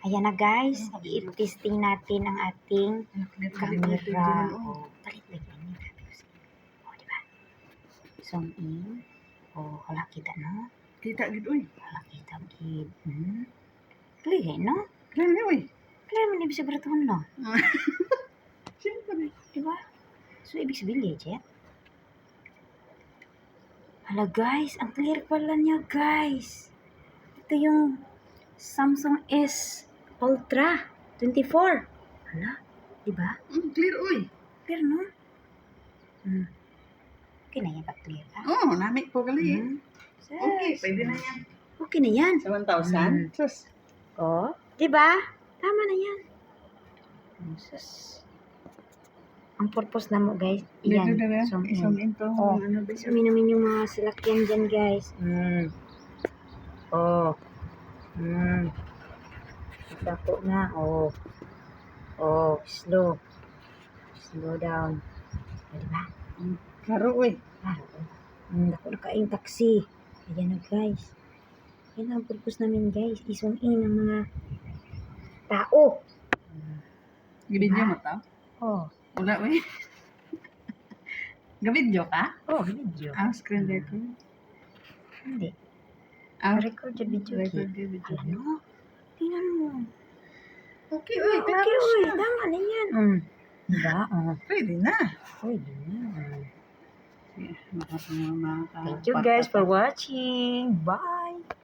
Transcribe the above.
Ayan na guys, i-testing natin ang ating camera. Talit lagi ni. Diba? Zoom in. Wala kita no? Kita gid uy. Wala kita gid. Clear no? Clear ni uy. Clear man ibig sabihin ito no? Siyempre. Diba? So ibig sabihin legit. Hala guys, ang clear pala niya guys. Ito yung Samsung S Ultra 24. Hala, diba? Clear uy. Clear no? Okay na yan pag-clear ka? Oh, nami po gali. Okay, Sus. pwede na yan. Okay na yan. Sa 1,000. Sus. Diba? Tama na yan. Sus. Ang purpose na mo guys, yan. Zoom in to. Ano ba So, minumin yung mga salakyan dyan guys. Dako na. Slow. Slow down. Diba? Klaro uy. Dako na kayong taxi. Ayan na guys. Yan ang purpose namin guys. I-zoom in ang mga tao. Gibidyo mo to? Wala uy. Gabidyo ka? Video. Screen record. Hindi. Record yung video. Record yung video. Ano? Tingnan mo. Okay uy. Okay, tama na yan. Diba? Pwede na. Pwede na. Makasama mga Thank you guys for watching. Bye!